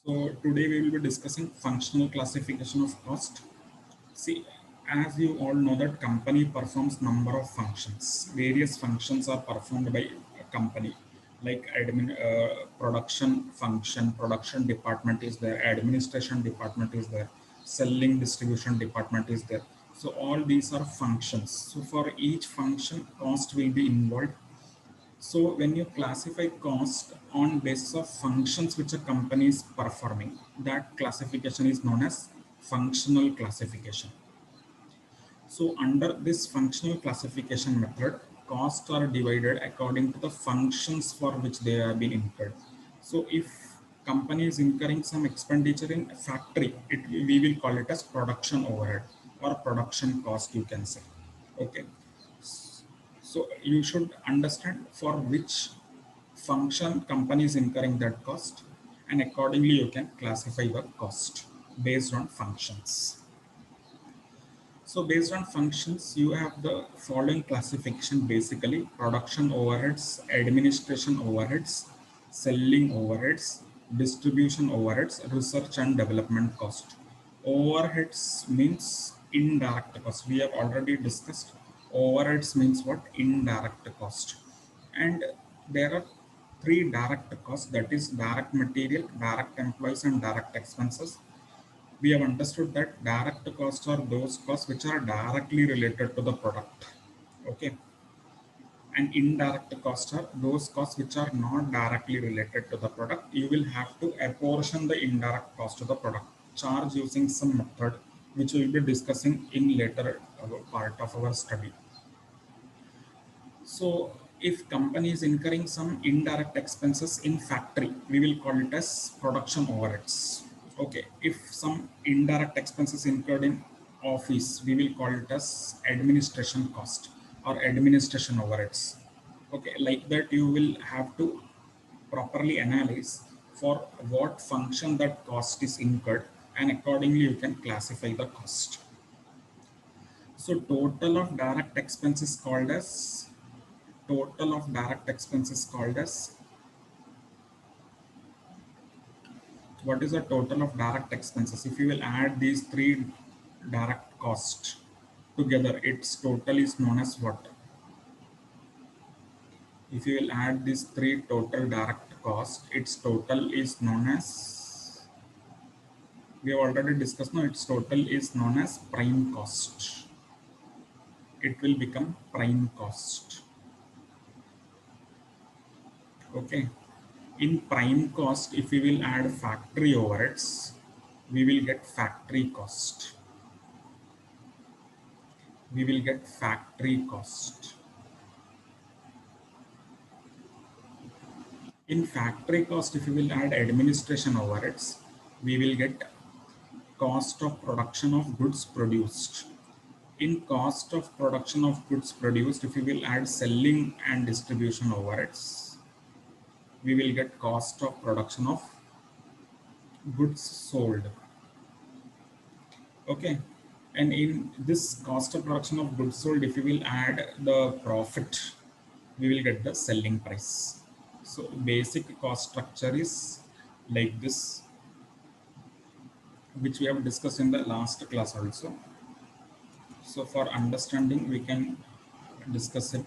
So today we will be discussing functional classification of cost. See, as you all know that company performs number of functions. Various functions are performed by a company, like production function, production department is there, administration department is there, selling distribution department is there. So all these are functions. So for each function, cost will be involved. So when you classify cost on basis of functions which a company is performing, that classification is known as functional classification. So under this functional classification method, costs are divided according to the functions for which they have been incurred. So if company is incurring some expenditure in a factory, we will call it as production overhead or production cost, you can say. Okay. So you should understand for which function company is incurring that cost, and accordingly you can classify the cost based on functions. So based on functions, you have the following classification: basically production overheads, administration overheads, selling overheads, distribution overheads, research and development cost. Overheads means indirect cost. We have already discussed. Overheads means what? Indirect cost. And there are three direct costs, that is direct material, direct employees, and direct expenses. We have understood that direct costs are those costs which are directly related to the product. Okay. And indirect costs are those costs which are not directly related to the product. You will have to apportion the indirect cost to the product, charge using some method which we will be discussing in later part of our study. So if company is incurring some indirect expenses in factory, we will call it as production overheads. Okay, if some indirect expenses incurred in office, we will call it as administration cost or administration overheads. Okay, like that you will have to properly analyze for what function that cost is incurred, and accordingly you can classify the cost. So total of direct expenses called as, what is the total of direct expenses? If you will add these three direct costs together, its total is known as what? If you will add these three total direct costs, its total is known as, we have already discussed now, its total is known as prime cost. It will become prime cost. Okay. In prime cost, if we will add factory overheads, we will get factory cost. We will get factory cost. In factory cost, if we will add administration overheads, we will get cost of production of goods produced. In cost of production of goods produced, if we will add selling and distribution overheads, we will get cost of production of goods sold. Okay. And in this cost of production of goods sold, if we will add the profit, we will get the selling price. So basic cost structure is like this, which we have discussed in the last class also. So for understanding, we can discuss it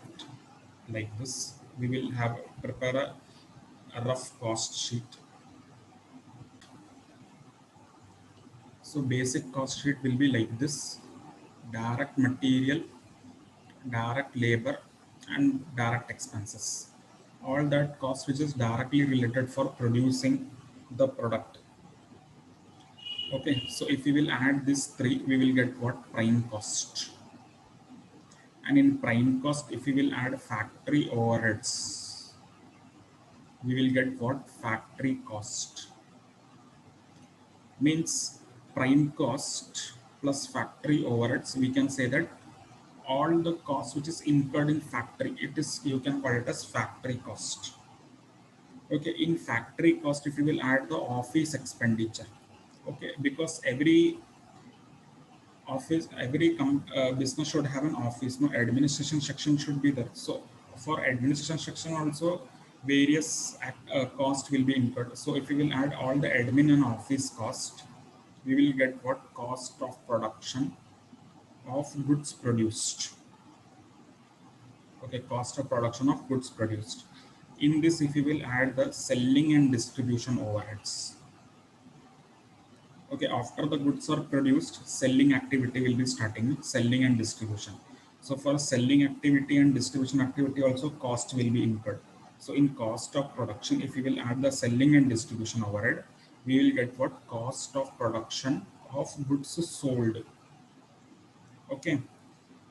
like this. We will have prepare a rough cost sheet. So basic cost sheet will be like this: direct material, direct labor, and direct expenses. All that cost which is directly related for producing the product. Okay, so if we will add these three, we will get what? Prime cost. And in prime cost, if we will add factory overheads, we will get what? Factory cost. Means prime cost plus factory overheads, we can say that all the cost which is incurred in factory, it is, you can call it as factory cost. Okay, in factory cost, if you will add the office expenditure, okay, because every business should have an office, no, administration section should be there. So for administration section also, various cost will be incurred. So if we will add all the admin and office cost, we will get what? Cost of production of goods produced. Okay, cost of production of goods produced. In this, if we will add the selling and distribution overheads. Okay, after the goods are produced, selling activity will be starting, selling and distribution. So for selling activity and distribution activity also cost will be incurred. So in cost of production, if we will add the selling and distribution overhead, we will get what? Cost of production of goods sold. Okay,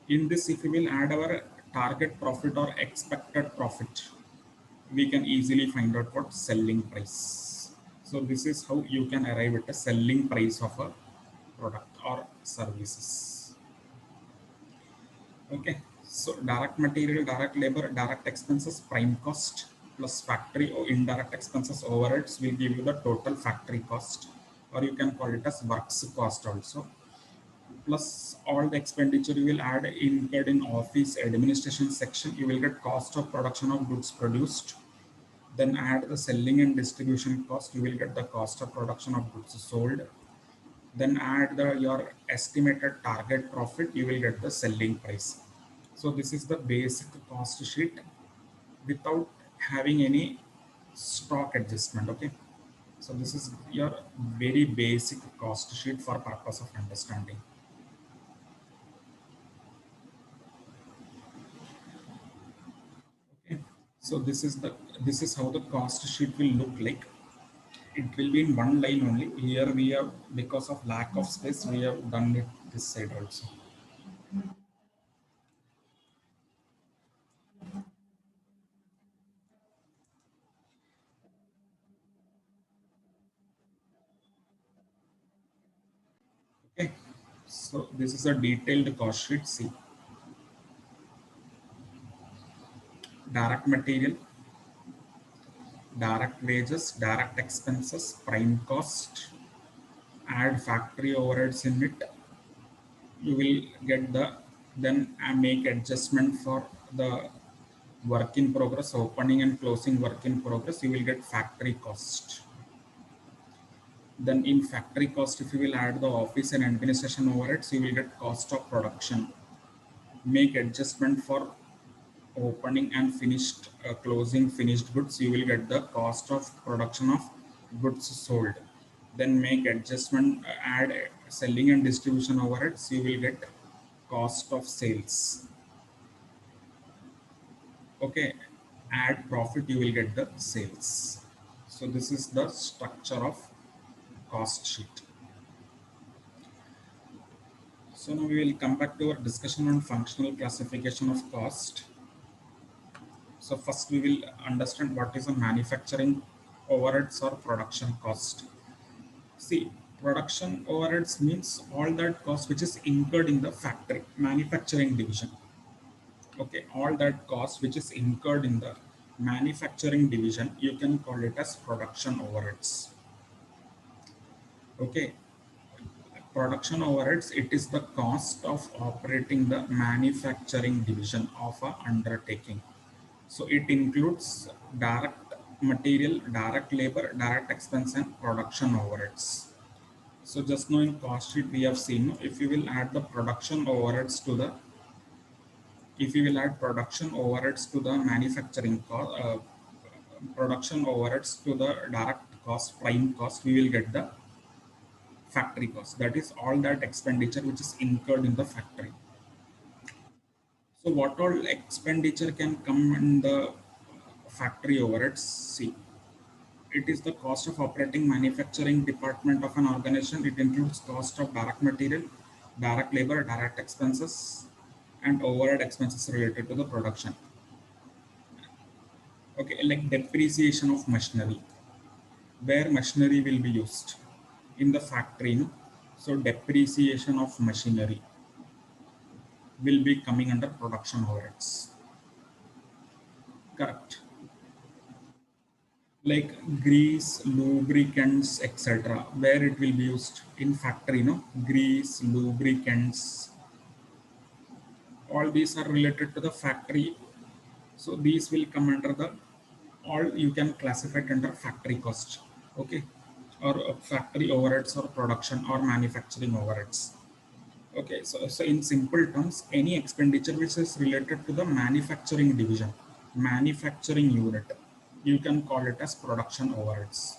in this, if we will add our target profit or expected profit, we can easily find out what? Selling price. So this is how you can arrive at a selling price of a product or services. Okay, so direct material, direct labor, direct expenses, prime cost plus factory or indirect expenses overheads will give you the total factory cost, or you can call it as works cost also, plus all the expenditure you will add incurred in office administration section. You will get cost of production of goods produced. Then add the selling and distribution cost, you will get the cost of production of goods sold. Then add your estimated target profit, you will get the selling price. So this is the basic cost sheet without having any stock adjustment. Okay, so this is your very basic cost sheet for purpose of understanding. Okay, so this is how the cost sheet will look like. It will be in one line only. Here we have, because of lack of space, we have done it this side also. Okay, so this is a detailed cost sheet. See, direct material, direct wages, direct expenses, prime cost, add factory overheads in it. You will get the, then make adjustment for the work in progress, opening and closing work in progress. You will get factory cost. Then in factory cost, if you will add the office and administration overheads, you will get cost of production. Make adjustment for opening and finished closing finished goods, you will get the cost of production of goods sold. Then make adjustment, add selling and distribution overheads, you will get cost of sales. Okay, add profit, you will get the sales. So this is the structure of cost sheet. So now we will come back to our discussion on functional classification of cost. So first we will understand what is a manufacturing overheads or production cost. See, production overheads means all that cost which is incurred in the factory, manufacturing division. Okay, all that cost which is incurred in the manufacturing division, you can call it as production overheads. Okay, production overheads, it is the cost of operating the manufacturing division of a undertaking. So it includes direct material, direct labor, direct expense, and production overheads. So just now in cost sheet we have seen, if you will add the production overheads to the, if you will add production overheads to the manufacturing cost, production overheads to the direct cost, prime cost, we will get the factory cost. That is all that expenditure which is incurred in the factory. So what all expenditure can come in the factory overheads? See, it is the cost of operating manufacturing department of an organization. It includes cost of direct material, direct labor, direct expenses, and overhead expenses related to the production. Okay, like depreciation of machinery, where machinery will be used in the factory. No? So depreciation of machinery will be coming under production overheads. Correct. Like grease, lubricants, etc., where it will be used in factory. No, grease, lubricants, all these are related to the factory. So these will come under the All you can classify it under factory cost, okay, or factory overheads or production or manufacturing overheads. Okay, so in simple terms, any expenditure which is related to the manufacturing division, manufacturing unit, you can call it as production overheads,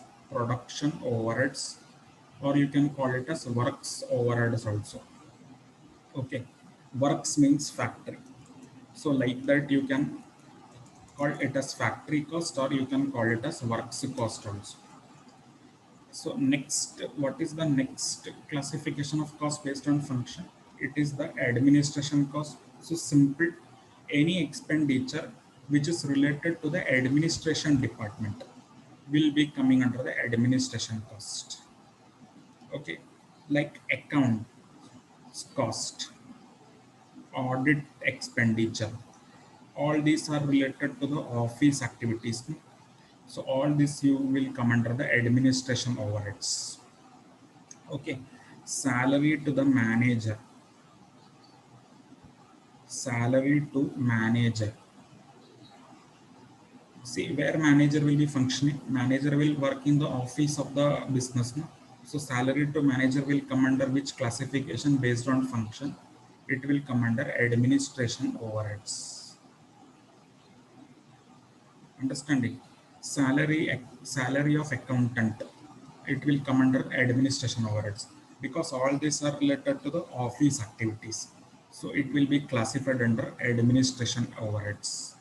or you can call it as works overheads also. Okay, works means factory, so like that you can call it as factory cost, or you can call it as works cost also. So next, what is the next classification of cost based on function? It is the administration cost. So simple, any expenditure which is related to the administration department will be coming under the administration cost. Okay, like account cost, audit expenditure, all these are related to the office activities. So all this you will come under the administration overheads. Okay, salary to the manager, salary to manager. See where manager will be functioning. Manager will work in the office of the business. No? So salary to manager will come under which classification based on function? It will come under administration overheads. Understanding? Salary of accountant, it will come under administration overheads, because all these are related to the office activities, so it will be classified under administration overheads.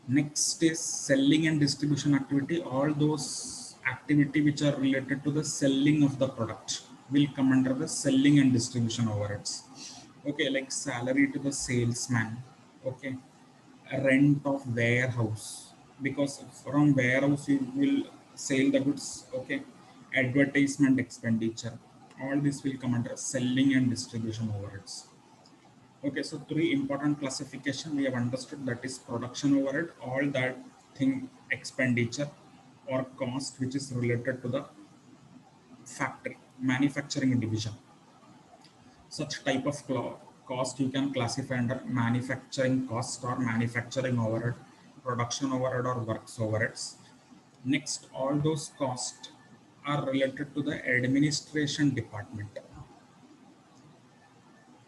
Next is selling and distribution activity. All those activity which are related to the selling of the product will come under the selling and distribution overheads. Okay, like salary to the salesman. Okay, rent of warehouse, because from warehouse you will sell the goods. Okay, advertisement expenditure, all this will come under selling and distribution overheads. Okay, so three important classification we have understood, that is production overhead, all that thing expenditure or cost which is related to the factory manufacturing division. Such type of cost you can classify under manufacturing cost or manufacturing overhead, production overhead or works overheads. Next, all those costs are related to the administration department.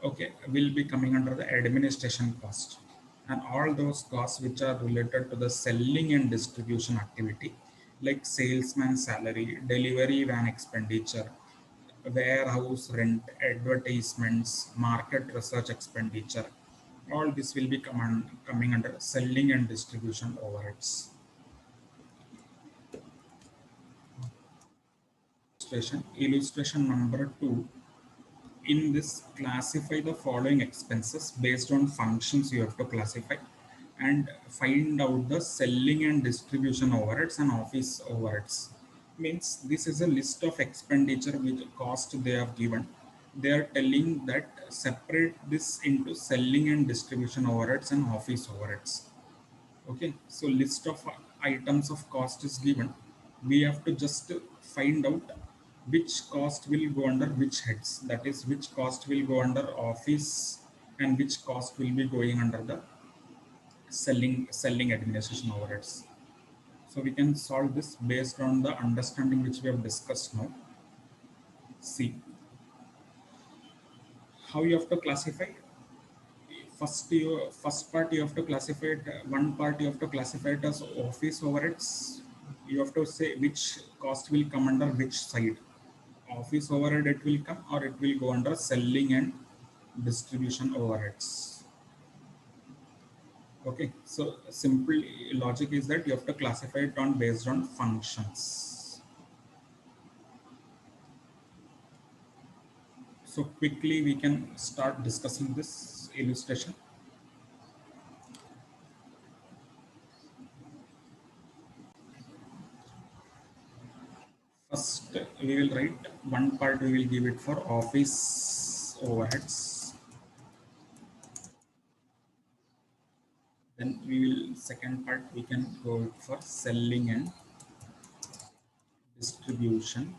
Okay, will be coming under the administration cost. And all those costs which are related to the selling and distribution activity, like salesman salary, delivery van expenditure, warehouse rent, advertisements, market research expenditure, all this will be coming under selling and distribution overheads. Illustration number 2. In this, classify the following expenses based on functions you have to classify, and find out the selling and distribution overheads and office overheads. Means this is a list of expenditure which cost they have given. They are telling that separate this into selling and distribution overheads and office overheads. Okay, so list of items of cost is given. We have to just find out which cost will go under which heads. That is, which cost will go under office and which cost will be going under the selling administration overheads. So we can solve this based on the understanding which we have discussed now. See how you have to classify. First part you have to classify it. One part you have to classify it as office overheads. You have to say which cost will come under which side. Office overhead it will come, or it will go under selling and distribution overheads. Okay, so simple logic is that you have to classify it on based on functions. So quickly we can start discussing this illustration. First, we will write one part, we will give it for office overheads. Then we will, second part, we can go for selling and distribution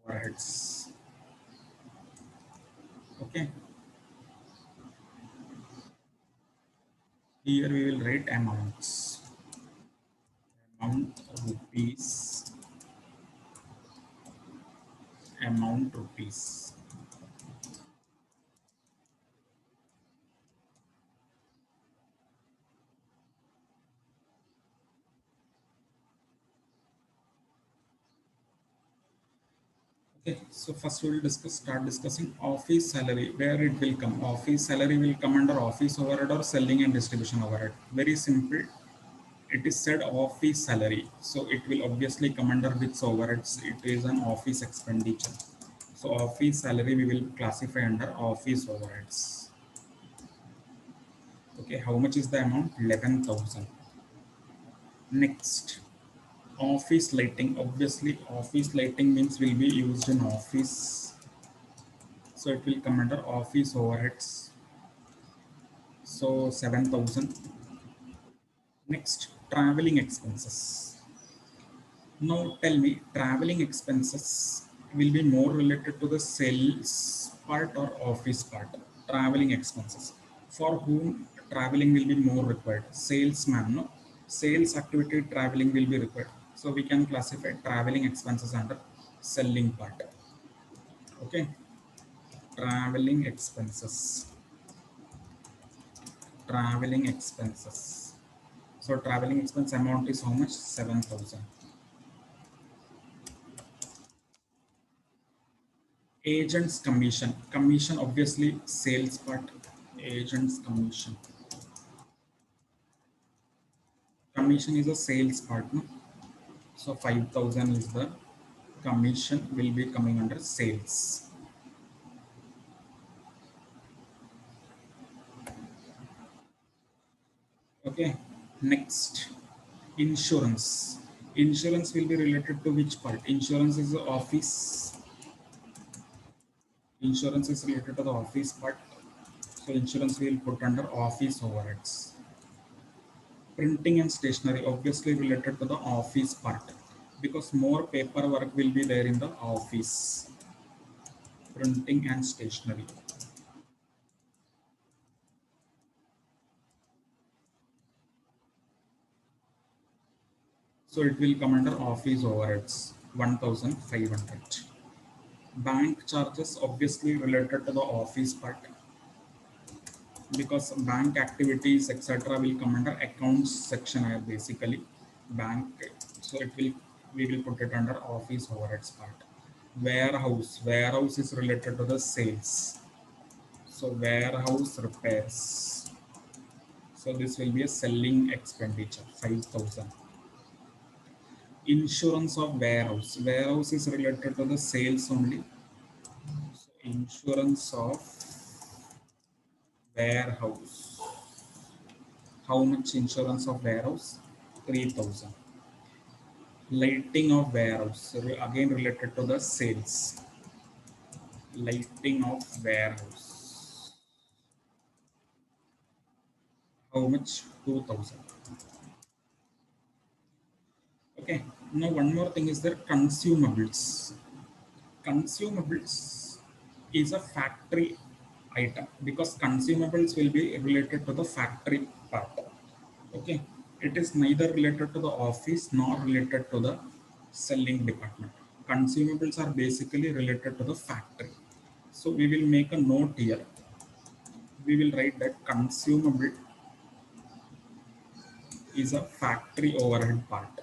overheads. Okay. Here we will write amounts. Amount rupees. Amount rupees. Okay, so first we will start discussing office salary, where it will come. Office salary will come under office overhead or selling and distribution overhead. Very simple. It is said office salary, so it will obviously come under which overheads. It is an office expenditure. So office salary we will classify under office overheads. Okay, how much is the amount? 11,000. Next, office lighting. Obviously, office lighting means will be used in office, so it will come under office overheads. So 7,000. Next, traveling expenses. Now tell me, traveling expenses will be more related to the sales part or office part? Traveling expenses. For whom traveling will be more required? Salesman, no? Sales activity traveling will be required. So we can classify traveling expenses under selling part. Okay, traveling expenses. Traveling expenses. So traveling expense amount is how much? 7,000. Agents commission. Commission obviously sales part. Agents commission. Commission is a sales part. No? So 5,000 is the commission will be coming under sales. Okay. Next, insurance. Insurance will be related to which part? Insurance is the office. Insurance is related to the office part. So insurance will put under office overheads. Printing and stationery obviously related to the office part because more paperwork will be there in the office. Printing and stationery. So it will come under office overheads 1,500. Bank charges obviously related to the office part because bank activities etc. will come under accounts section basically bank. So it will we will put it under office overheads part. Warehouse is related to the sales. So warehouse repairs. So this will be a selling expenditure 5,000. Insurance of warehouse. Warehouse is related to the sales only. So insurance of warehouse. How much insurance of warehouse? 3,000. Lighting of warehouse. So again related to the sales. Lighting of warehouse. How much? 2,000. Okay. Now one more thing is there consumables. Consumables is a factory item because consumables will be related to the factory part. Okay, it is neither related to the office nor related to the selling department. Consumables are basically related to the factory. So we will make a note here. We will write that consumable is a factory overhead part.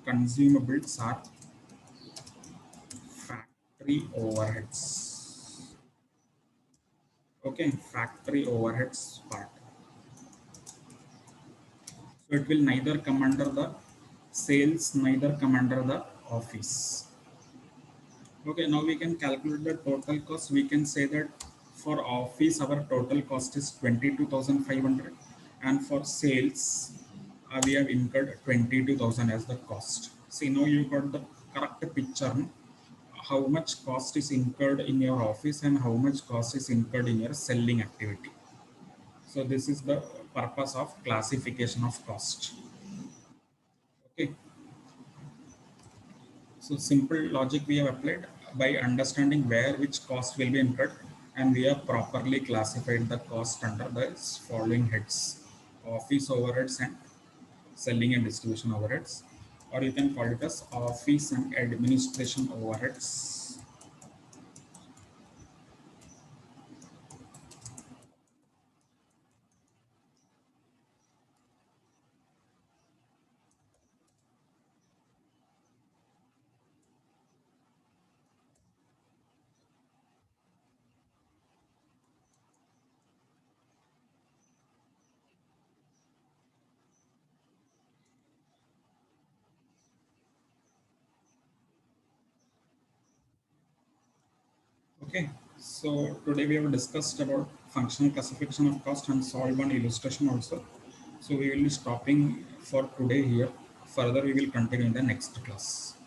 Consumables are factory overheads. Okay, factory overheads part. So it will neither come under the sales, neither come under the office. Okay, now we can calculate the total cost. We can say that for office our total cost is 22,500 and for sales we have incurred 22,000 as the cost. See, now you got the correct picture, no? How much cost is incurred in your office and how much cost is incurred in your selling activity. So this is the purpose of classification of cost. Okay, so simple logic we have applied by understanding where which cost will be incurred and we have properly classified the cost under the following heads: office overheads and selling and distribution overheads, or you can call it as office and administration overheads. Okay, so today we have discussed about functional classification of cost and solved one illustration also. So we will be stopping for today here. Further, we will continue in the next class.